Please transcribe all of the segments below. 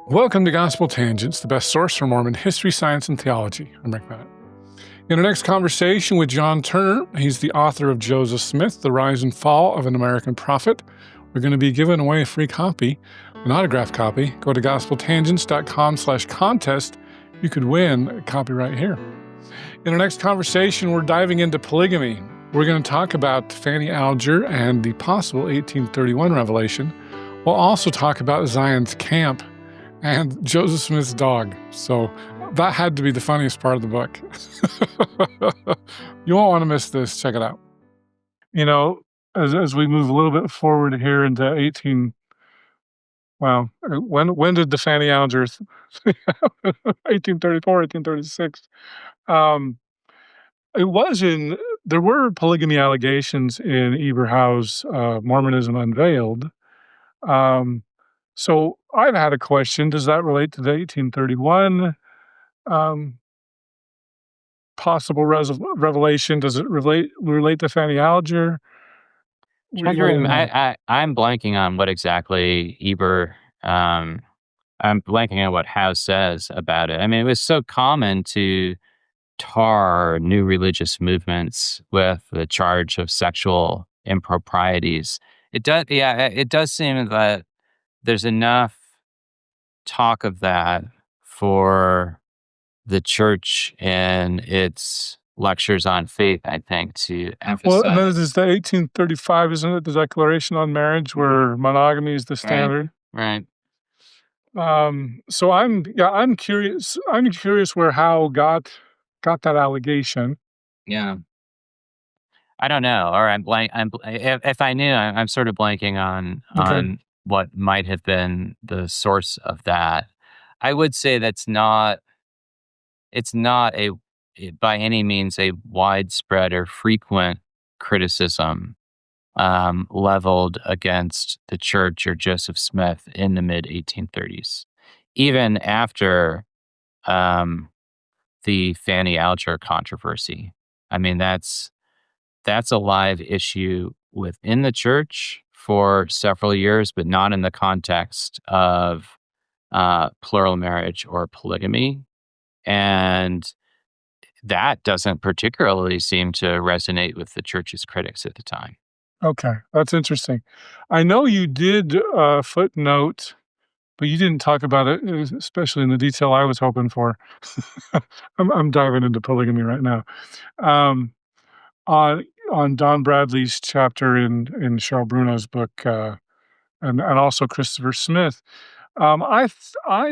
Welcome to Gospel Tangents, the best source for Mormon history, science, and theology. I'm Rick Bennett. In our next conversation with John Turner, he's the author of Joseph Smith, The Rise and Fall of an American Prophet. We're going to be giving away a free copy, an autographed copy. Go to gospeltangents.com/contest. You could win a copy right here. In our next conversation, we're diving into polygamy. We're going to talk about Fanny Alger and the possible 1831 revelation. We'll also talk about Zion's camp and Joseph Smith's dog. So that had to be the funniest part of the book. You won't want to miss this. Check it out. You know, as we move a little bit forward here into when did the Fanny Alger 1834, 1836? There were polygamy allegations in Eberhau's Mormonism Unveiled. So I've had a question. Does that relate to the 1831 possible revelation? Does it relate to Fanny Alger? I'm blanking on what exactly I'm blanking on what Howe says about it. I mean, it was so common to tar new religious movements with the charge of sexual improprieties. It does seem that there's enough talk of that for the church in its lectures on faith, I think, to emphasize. Well, and then there's the 1835, isn't it? The Declaration on Marriage, where monogamy is the standard. Right. So I'm curious. I'm curious where Howe got that allegation. Yeah. I don't know. Or if I knew, I'm sort of blanking on what might have been the source of that. I would say it's not by any means a widespread or frequent criticism leveled against the church or Joseph Smith in the mid-1830s, even after the Fanny Alger controversy. I mean, that's a live issue within the church for several years, but not in the context of plural marriage or polygamy. And that doesn't particularly seem to resonate with the church's critics at the time. Okay, that's interesting. I know you did footnote, but you didn't talk about it, especially in the detail I was hoping for. I'm diving into polygamy right now. On Don Bradley's chapter in Cheryl Bruno's book, and also Christopher Smith. I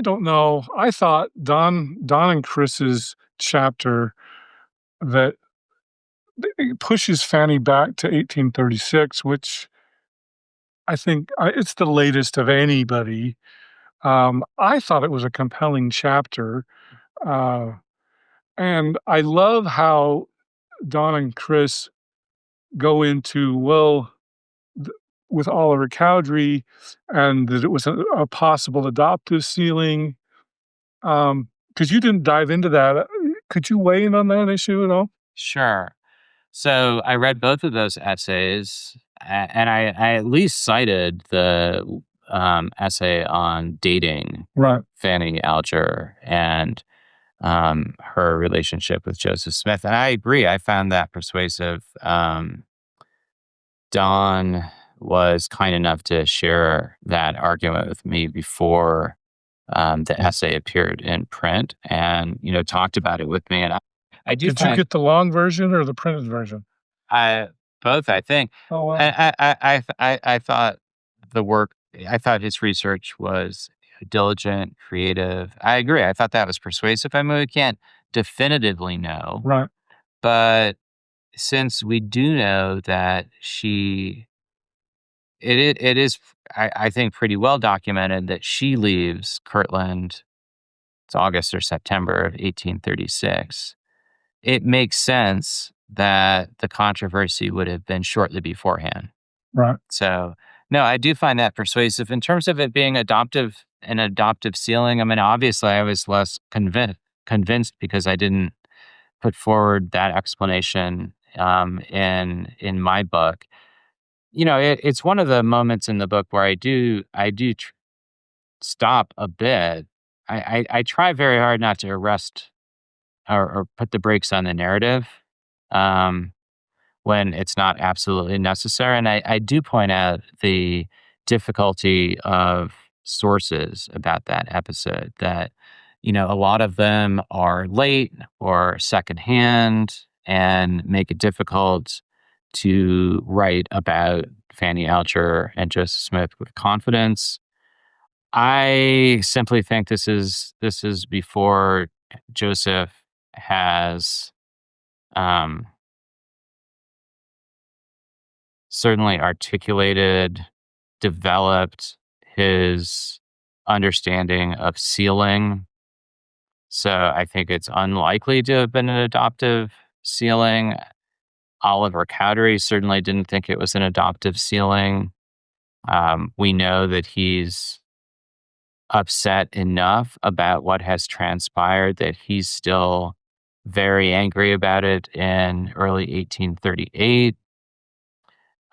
don't know. I thought Don and Chris's chapter that it pushes Fanny back to 1836, which I think it's the latest of anybody. I thought it was a compelling chapter, and I love how Don and Chris go into, with Oliver Cowdery, and that it was a possible adoptive sealing. Because you didn't dive into that. Could you weigh in on that issue at all? Sure. So I read both of those essays, and I at least cited the essay on dating Fanny Alger and her relationship with Joseph Smith. And I agree. I found that persuasive. Don was kind enough to share that argument with me before the essay appeared in print, and talked about it with me. And I do. Did you get the long version or the printed version? Both, I think. Oh, wow. I thought the work. I thought his research was diligent, creative. I agree. I thought that was persuasive. I mean, we can't definitively know, right? But since we do know that it is, I think, pretty well documented that she leaves Kirtland. It's August or September of 1836. It makes sense that the controversy would have been shortly beforehand. Right. So, no, I do find that persuasive. In terms of it being an adoptive sealing, I mean, obviously I was less convinced because I didn't put forward that explanation in my book. It's one of the moments in the book where I do stop a bit. I try very hard not to arrest or put the brakes on the narrative um, when it's not absolutely necessary. And I do point out the difficulty of sources about that episode that, a lot of them are late or secondhand and make it difficult to write about Fanny Alger and Joseph Smith with confidence. I simply think this is before Joseph has um, certainly articulated, developed his understanding of sealing. So I think it's unlikely to have been an adoptive sealing. Oliver Cowdery certainly didn't think it was an adoptive sealing. We know that he's upset enough about what has transpired that he's still very angry about it in early 1838.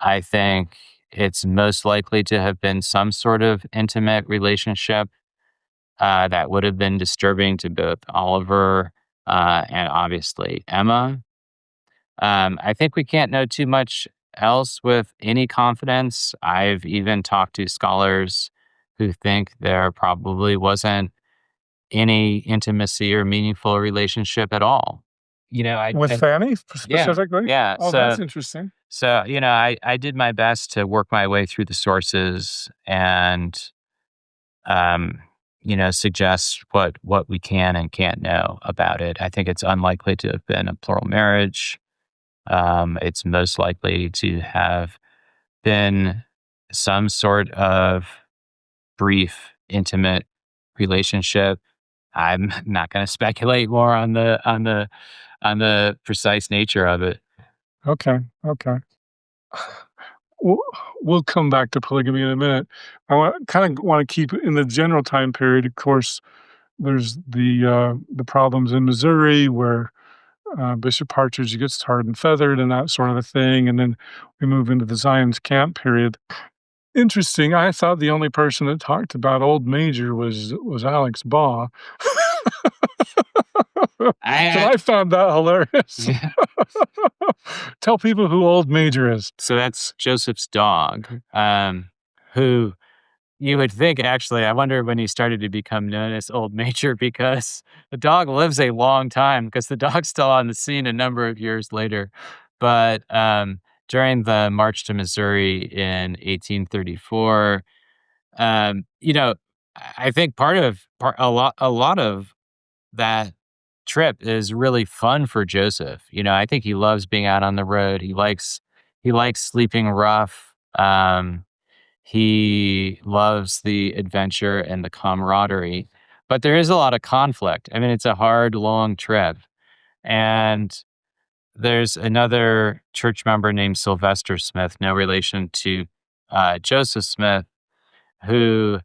I think it's most likely to have been some sort of intimate relationship that would have been disturbing to both Oliver and obviously Emma. I think we can't know too much else with any confidence. I've even talked to scholars who think there probably wasn't any intimacy or meaningful relationship at all. With Fanny Yeah, specifically? yeah. Oh, that's interesting. I did my best to work my way through the sources and, um, suggest what we can and can't know about it. I think it's unlikely to have been a plural marriage. It's most likely to have been some sort of brief, intimate relationship. I'm not going to speculate more on the precise nature of it. Okay, okay. We'll we'll come back to polygamy in a minute. I wanna keep in the general time period. Of course, there's the problems in Missouri where, Bishop Partridge gets tarred and feathered and that sort of a thing, and then we move into the Zion's Camp period. Interesting, I thought the only person that talked about Old Major was Alex Baugh. But I I found that hilarious. Yeah. Tell people who Old Major is. So that's Joseph's dog, who you would think actually, I wonder when he started to become known as Old Major because the dog lives a long time because the dog's still on the scene a number of years later. But during the March to Missouri in 1834, I think a lot of that trip is really fun for Joseph. I think he loves being out on the road. He likes sleeping rough. He loves the adventure and the camaraderie. But there is a lot of conflict. I mean, it's a hard, long trip. And there's another church member named Sylvester Smith, no relation to Joseph Smith, who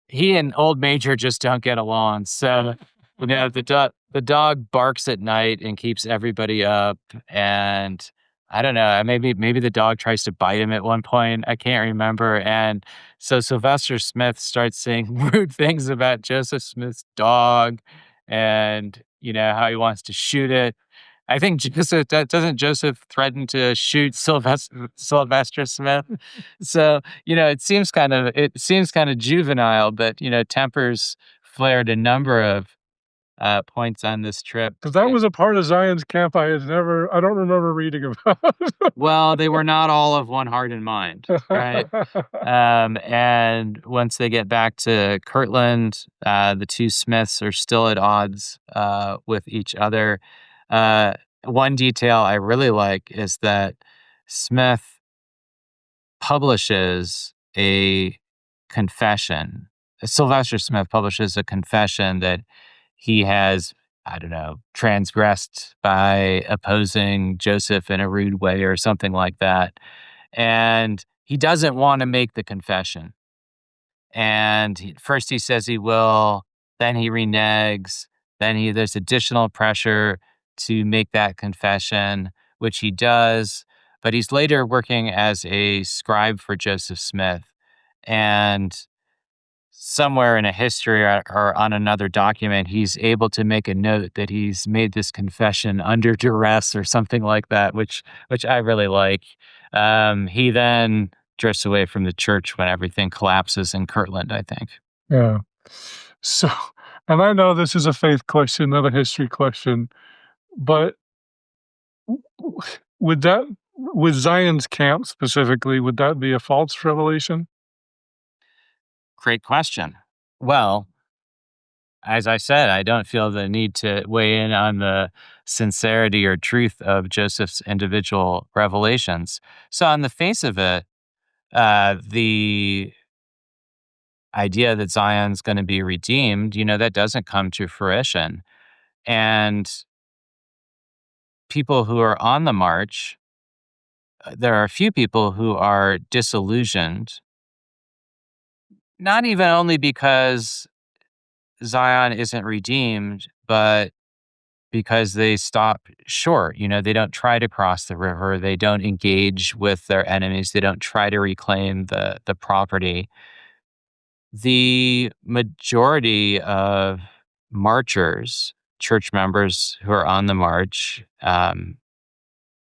he and Old Major just don't get along. So, the dog barks at night and keeps everybody up. And I don't know, maybe the dog tries to bite him at one point. I can't remember. And so Sylvester Smith starts saying rude things about Joseph Smith's dog and, how he wants to shoot it. I think doesn't Joseph threaten to shoot Sylvester Smith? So, it seems kind of juvenile, but tempers flared a number of points on this trip. 'Cause that was a part of Zion's Camp I don't remember reading about. Well, they were not all of one heart and mind, right? And once they get back to Kirtland, the two Smiths are still at odds with each other. Uh, One detail I really like is that Smith publishes a confession. Sylvester Smith publishes a confession that he has, I don't know, transgressed by opposing Joseph in a rude way or something like that. And he doesn't want to make the confession. And first he says he will, then he reneges, there's additional pressure to make that confession, which he does. But he's later working as a scribe for Joseph Smith. And somewhere in a history or on another document, he's able to make a note that he's made this confession under duress or something like that, which I really like. He then drifts away from the church when everything collapses in Kirtland, I think. Yeah. So, and I know this is a faith question, not a history question, but would that with Zion's camp specifically, would that be a false revelation? Great question. Well, as I said, I don't feel the need to weigh in on the sincerity or truth of Joseph's individual revelations. So, on the face of it, the idea that Zion's going to be redeemed, that doesn't come to fruition. And people who are on the march, there are a few people who are disillusioned, not even only because Zion isn't redeemed, but because they stop short. They don't try to cross the river. They don't engage with their enemies. They don't try to reclaim the property. The majority of marchers, church members who are on the march,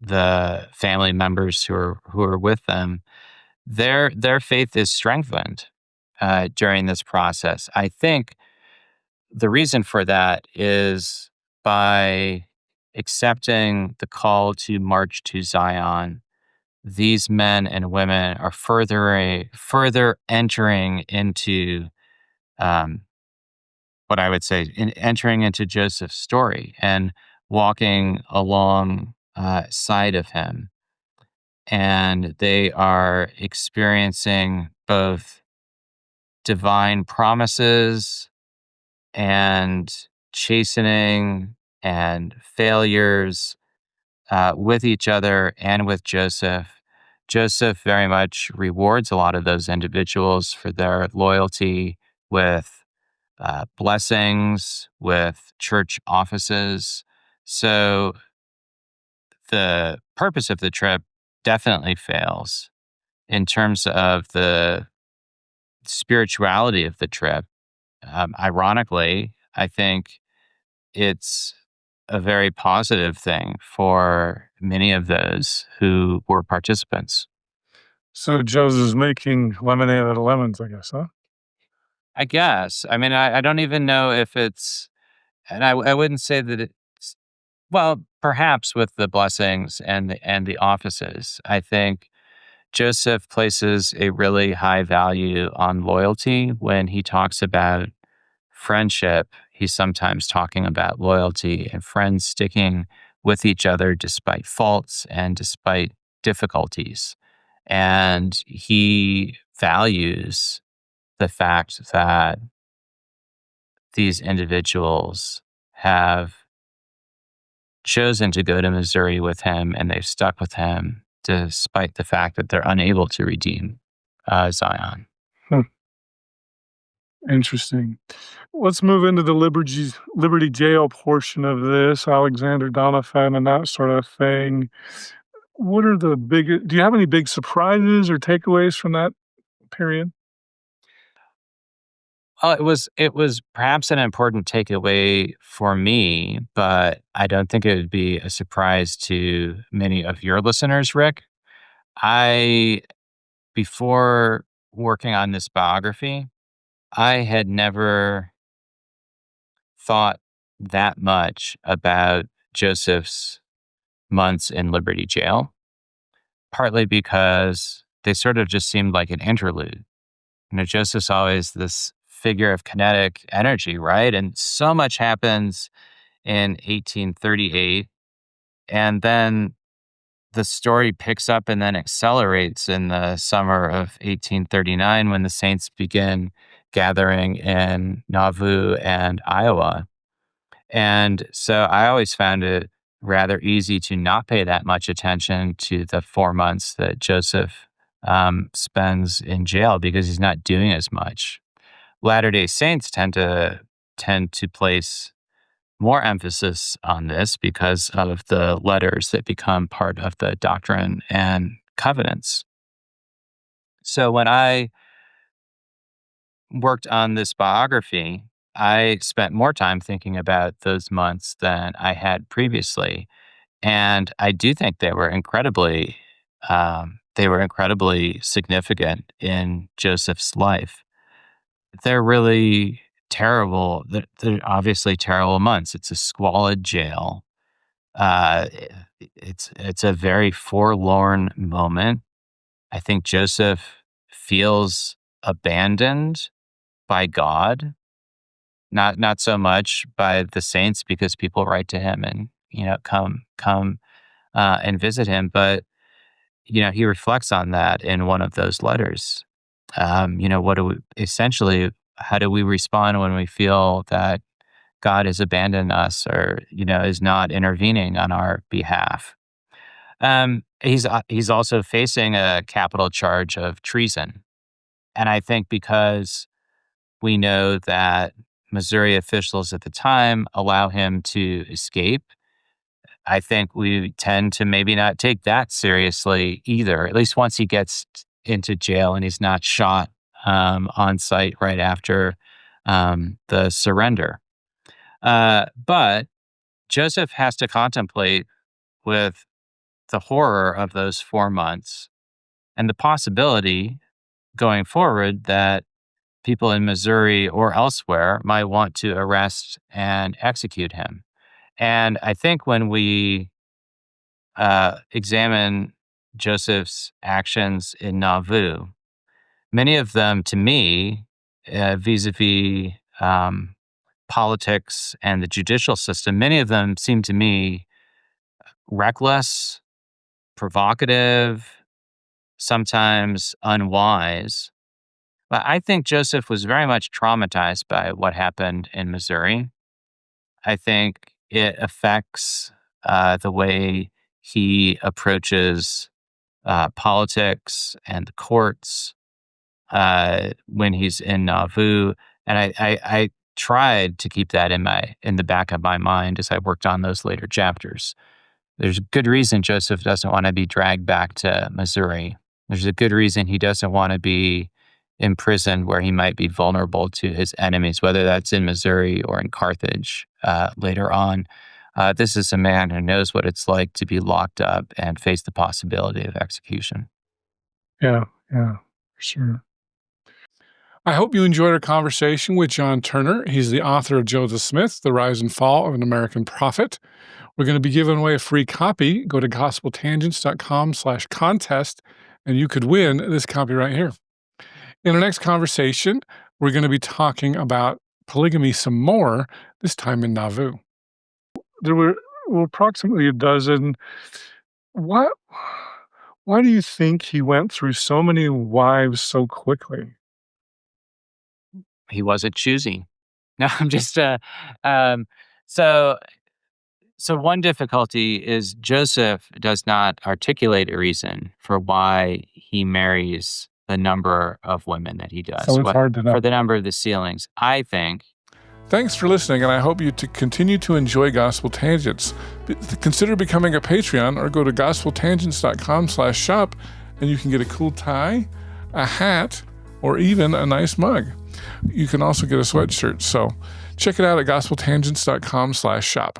the family members who are with them, their faith is strengthened during this process. I think the reason for that is by accepting the call to march to Zion, these men and women are further entering into um, what I would say, entering into Joseph's story and walking along side of him. And they are experiencing both divine promises and chastening and failures with each other and with Joseph. Joseph very much rewards a lot of those individuals for their loyalty with blessings, with church offices. So the purpose of the trip definitely fails in terms of the spirituality of the trip. Ironically, I think it's a very positive thing for many of those who were participants. So Joseph's making lemonade out of lemons, I guess, huh? I guess. I mean, I don't even know if it's, and I wouldn't say that it's, well, perhaps with the blessings and the offices. I think Joseph places a really high value on loyalty when he talks about friendship. He's sometimes talking about loyalty and friends sticking with each other despite faults and despite difficulties. And he values the fact that these individuals have chosen to go to Missouri with him and they've stuck with him despite the fact that they're unable to redeem Zion. Hmm, interesting. Let's move into the Liberty Jail portion of this, Alexander Doniphan and that sort of thing. What are the big do you have any big surprises or takeaways from that period? Well, it was perhaps an important takeaway for me, but I don't think it would be a surprise to many of your listeners, Rick. I Before working on this biography, I had never thought that much about Joseph's months in Liberty Jail, partly because they sort of just seemed like an interlude. Joseph's always this figure of kinetic energy, right? And so much happens in 1838. And then the story picks up and then accelerates in the summer of 1839 when the saints begin gathering in Nauvoo and Iowa. And so I always found it rather easy to not pay that much attention to the 4 months that Joseph spends in jail because he's not doing as much. Latter-day Saints tend to place more emphasis on this because of the letters that become part of the Doctrine and Covenants. So worked on this biography, I spent more time thinking about those months than I had previously. And I do think they were incredibly significant in Joseph's life. They're really terrible. They're obviously terrible months. It's a squalid jail. Uh, it's a very forlorn moment. I think Joseph feels abandoned by God, not so much by the saints because people write to him and come and visit him, but he reflects on that in one of those letters. What do we essentially? How do we respond when we feel that God has abandoned us or is not intervening on our behalf? He's also facing a capital charge of treason, and I think because we know that Missouri officials at the time allow him to escape, I think we tend to maybe not take that seriously either, at least once he gets into jail and he's not shot on site right after the surrender. But Joseph has to contemplate with the horror of those 4 months and the possibility going forward that people in Missouri or elsewhere might want to arrest and execute him. And I think when we examine Joseph's actions in Nauvoo, many of them to me, vis-a-vis politics and the judicial system, many of them seem to me reckless, provocative, sometimes unwise. But I think Joseph was very much traumatized by what happened in Missouri. I think it affects the way he approaches politics and the courts when he's in Nauvoo, and I tried to keep that in the back of my mind as I worked on those later chapters. There's a good reason Joseph doesn't want to be dragged back to Missouri. There's a good reason he doesn't want to be imprisoned where he might be vulnerable to his enemies, whether that's in Missouri or in Carthage later on. This is a man who knows what it's like to be locked up and face the possibility of execution. Yeah, yeah, for sure. I hope you enjoyed our conversation with John Turner. He's the author of Joseph Smith, The Rise and Fall of an American Prophet. We're going to be giving away a free copy. Go to gospeltangents.com/contest, and you could win this copy right here. In our next conversation, we're going to be talking about polygamy some more, this time in Nauvoo. There were approximately a dozen. What? Why do you think he went through so many wives so quickly? He wasn't choosy. No, I'm just um, so so one difficulty is Joseph does not articulate a reason for why he marries the number of women that he does. So it's hard to know. For the number of the sealings. I think. Thanks for listening, and I hope you to continue to enjoy Gospel Tangents. Consider becoming a Patreon or go to gospeltangents.com/shop, and you can get a cool tie, a hat, or even a nice mug. You can also get a sweatshirt. So check it out at gospeltangents.com/shop.